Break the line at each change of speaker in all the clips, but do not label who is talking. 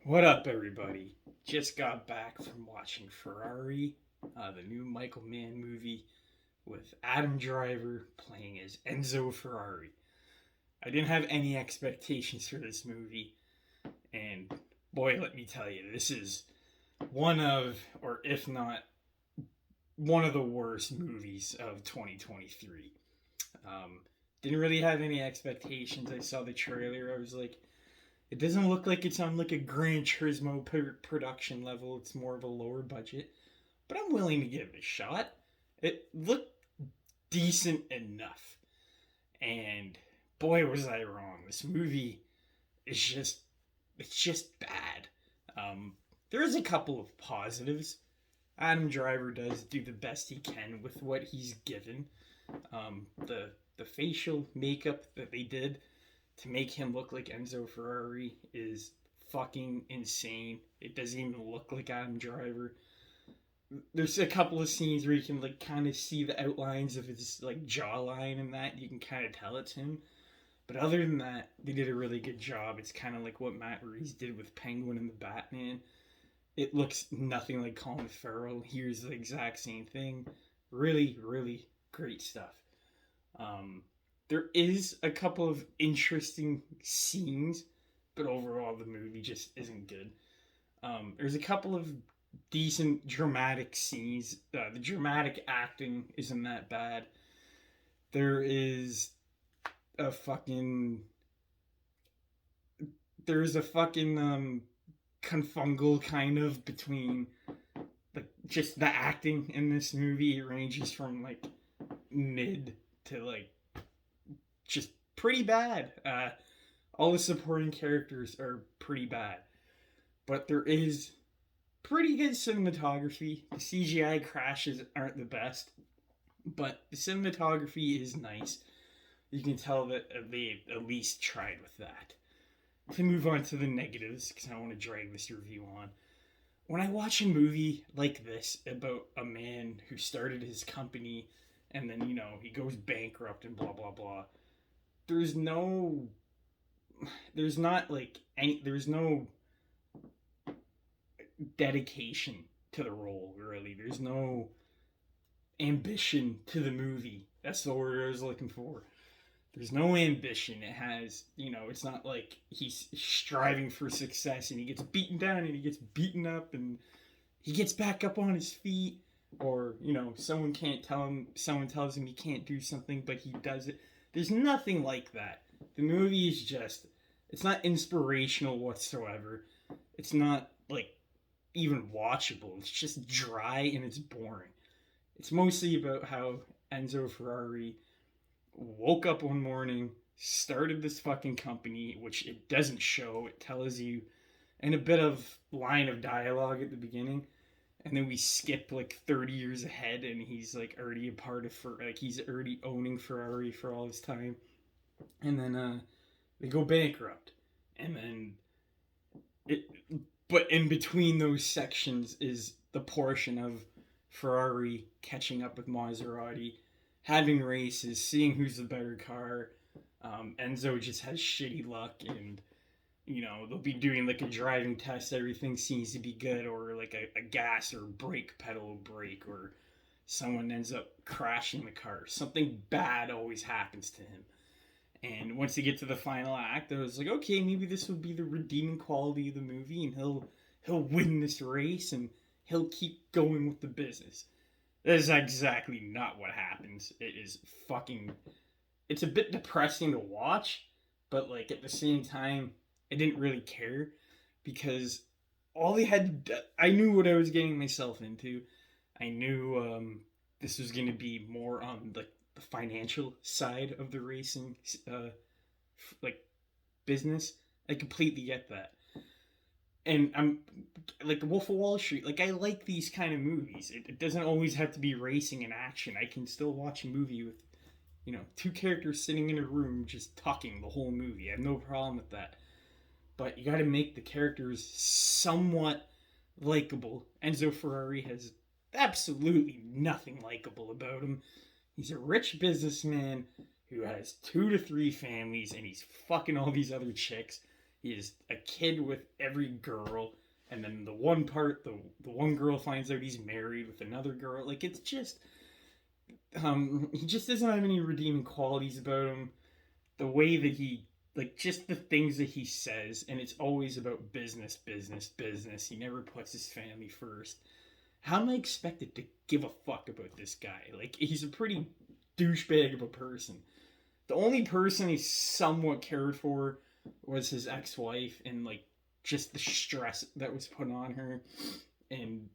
What up, everybody? Just got back from watching Ferrari, the new Michael Mann movie with Adam Driver playing as Enzo Ferrari. I didn't have any expectations for this movie, and boy, let me tell you, this is one of, or if not, one of the worst movies of 2023. Um, didn't really have any expectations. I saw the trailer, I was like, it doesn't look like it's on like a Gran Turismo production level. It's more of a lower budget, but I'm willing to give it a shot. It looked decent enough, and boy was I wrong. This movie is just bad. There is a couple of positives. Adam Driver does do the best he can with what he's given. The facial makeup that they did to make him look like Enzo Ferrari is fucking insane. It doesn't even look like Adam Driver. There's a couple of scenes where you can like kind of see the outlines of his like jawline and that you can kind of tell it's him. But other than that, they did a really good job. It's kind of like what Matt Reeves did with Penguin and the Batman. It looks nothing like Colin Farrell. Here's the exact same thing. Really, really great stuff. Um, there is a couple of interesting scenes, but overall the movie just isn't good. There's a couple of decent dramatic scenes. The dramatic acting isn't that bad. There is a fucking there's a fucking confungal kind of between like just the acting in this movie. It ranges from like mid to like just pretty bad. All the supporting characters are pretty bad, but there is pretty good cinematography. The CGI crashes aren't the best, but the cinematography is nice. You can tell that they at least tried with that. To move on to the negatives, because I don't want to drag this review on. When I watch a movie like this about a man who started his company and then, he goes bankrupt and blah, blah, blah, there's no there's not like any there's no dedication to the role, really. There's no ambition to the movie. That's the word I was looking for. There's no ambition. It has, it's not like he's striving for success and he gets beaten down and he gets beaten up and he gets back up on his feet, or someone tells him he can't do something but he does it. There's nothing like that. The movie is just, it's not inspirational whatsoever. It's not like even watchable. It's just dry and it's boring. It's mostly about how Enzo Ferrari woke up one morning, started this fucking company, which it doesn't show. It tells you in a bit of line of dialogue at the beginning, and then we skip like 30 years ahead, and he's like already a part of he's already owning Ferrari for all his time, and then they go bankrupt, and then it. But in between those sections is the portion of Ferrari catching up with Maserati, having races, seeing who's the better car. Enzo just has shitty luck, and they'll be doing like a driving test. Everything seems to be good, or like a gas or brake pedal break, or someone ends up crashing the car. Something bad always happens to him. And once you get to the final act, I was like, okay, maybe this will be the redeeming quality of the movie, and he'll win this race, and he'll keep going with the business. That is exactly not what happens. It is fucking. It's a bit depressing to watch, but like at the same time, I didn't really care because all they had. I knew what I was getting myself into. I knew this was going to be more on the financial side of the racing, like business. I completely get that, and I'm like Wolf of Wall Street. Like I like these kind of movies. It doesn't always have to be racing and action. I can still watch a movie with, two characters sitting in a room just talking the whole movie. I have no problem with that. But you got to make the characters somewhat likable. Enzo Ferrari has absolutely nothing likable about him. He's a rich businessman who has 2 to 3 families, and he's fucking all these other chicks. is a kid with every girl, and then the one girl finds out he's married with another girl. Like, it's just he just doesn't have any redeeming qualities about him. The way that he, like, just the things that he says, and it's always about business, business, business. He never puts his family first. How am I expected to give a fuck about this guy? Like, he's a pretty douchebag of a person. The only person he somewhat cared for was his ex-wife, and like just the stress that was put on her, and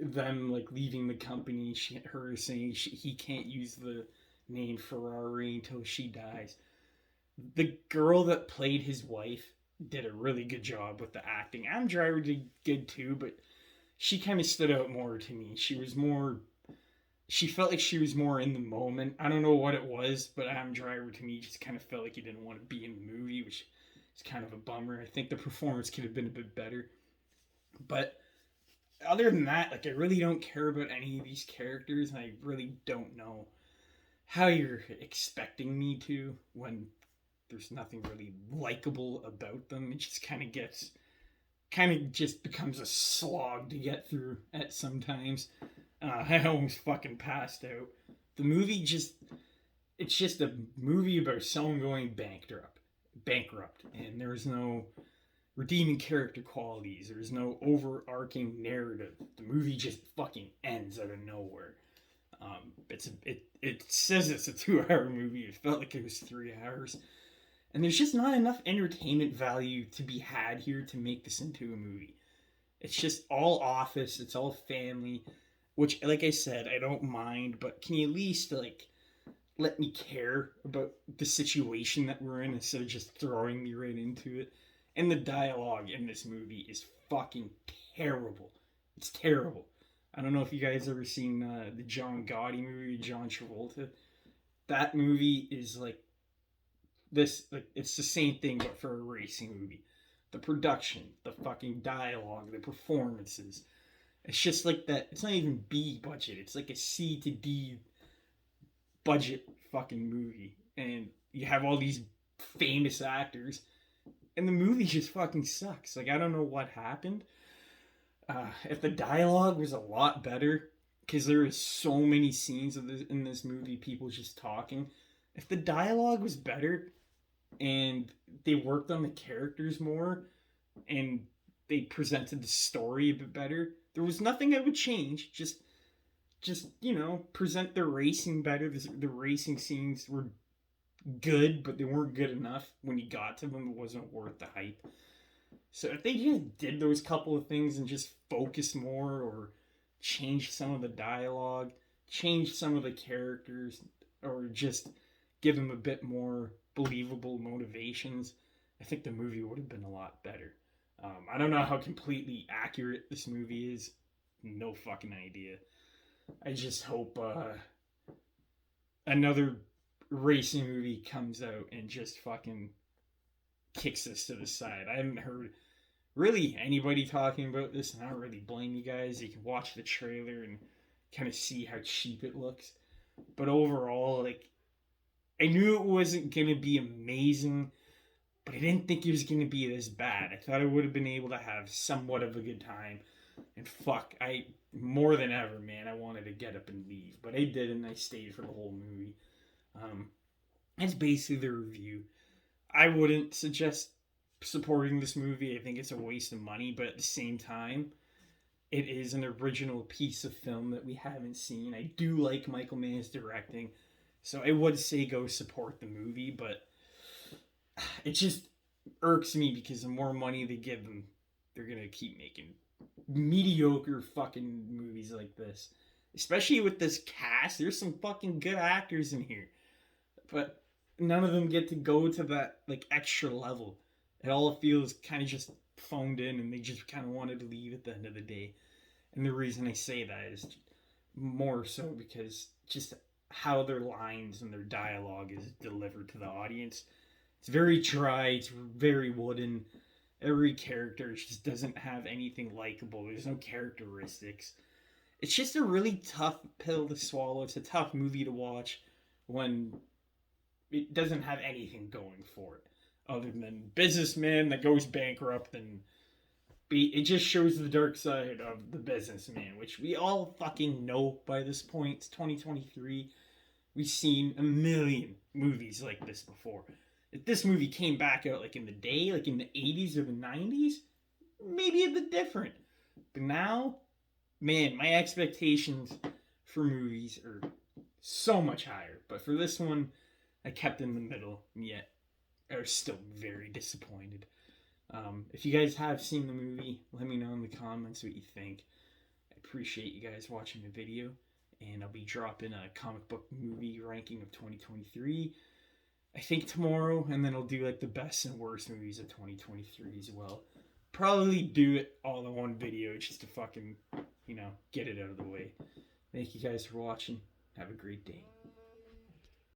them like leaving the company. Her saying he can't use the name Ferrari until she dies. The girl that played his wife did a really good job with the acting. Adam Driver did good too, but she kind of stood out more to me. She felt like she was more in the moment. I don't know what it was, but Adam Driver to me just kind of felt like he didn't want to be in the movie, which is kind of a bummer. I think the performance could have been a bit better. But other than that, like, I really don't care about any of these characters, and I really don't know how you're expecting me to when there's nothing really likable about them. It just kind of just becomes a slog to get through at sometimes. I almost fucking passed out. The movie it's just a movie about someone going bankrupt, and there's no redeeming character qualities. There's no overarching narrative. The movie just fucking ends out of nowhere. It says it's a 2 hour movie. It felt like it was 3 hours, and there's just not enough entertainment value to be had here to make this into a movie. It's just all office. It's all family. Which, like I said, I don't mind, but can you at least, like, let me care about the situation that we're in instead of just throwing me right into it? And the dialogue in this movie is fucking terrible. It's terrible. I don't know if you guys ever seen the John Gotti movie, John Travolta. That movie is like this, like, it's the same thing but for a racing movie. The production, the fucking dialogue, the performances. It's just like that. It's not even B budget. It's like a C to D budget fucking movie. And you have all these famous actors, and the movie just fucking sucks. Like, I don't know what happened. If the dialogue was a lot better, because there is so many scenes of this in this movie, people just talking. If the dialogue was better, and they worked on the characters more, and they presented the story a bit better, there was nothing I would change. Just present the racing better. The racing scenes were good, but they weren't good enough. When you got to them, it wasn't worth the hype. So if they just did those couple of things and just focused more, or changed some of the dialogue, changed some of the characters, or just give them a bit more believable motivations, I think the movie would have been a lot better. I don't know how completely accurate this movie is. No fucking idea. I just hope another racing movie comes out and just fucking kicks this to the side. I haven't heard really anybody talking about this, and I don't really blame you guys. You can watch the trailer and kind of see how cheap it looks. But overall, like, I knew it wasn't going to be amazing, but I didn't think it was going to be this bad. I thought I would have been able to have somewhat of a good time. And fuck, more than ever, man, I wanted to get up and leave. But I didn't. I stayed for the whole movie. That's basically the review. I wouldn't suggest supporting this movie. I think it's a waste of money. But at the same time, it is an original piece of film that we haven't seen. I do like Michael Mann's directing. So I would say go support the movie, but it just irks me because the more money they give them, they're gonna keep making mediocre fucking movies like this. Especially with this cast, there's some fucking good actors in here, but none of them get to go to that like extra level. It all feels kind of just phoned in, and they just kind of wanted to leave at the end of the day. And the reason I say that is more so because just how their lines and their dialogue is delivered to the audience. It's very dry, it's very wooden. Every character just doesn't have anything likable. There's no characteristics. It's just a really tough pill to swallow. It's a tough movie to watch when it doesn't have anything going for it. other than businessman that goes bankrupt and it just shows the dark side of the businessman, which we all fucking know by this point. It's 2023. We've seen a million movies like this before. If this movie came back out like in the day, like in the 80s or the 90s, maybe a bit different. But now, man, my expectations for movies are so much higher. But for this one, I kept in the middle, and yet are still very disappointed. If you guys have seen the movie, let me know in the comments what you think. I appreciate you guys watching the video, and I'll be dropping a comic book movie ranking of 2023. I think tomorrow, and then I'll do like the best and worst movies of 2023 as well. Probably do it all in one video just to fucking, get it out of the way. Thank you guys for watching. Have a great day.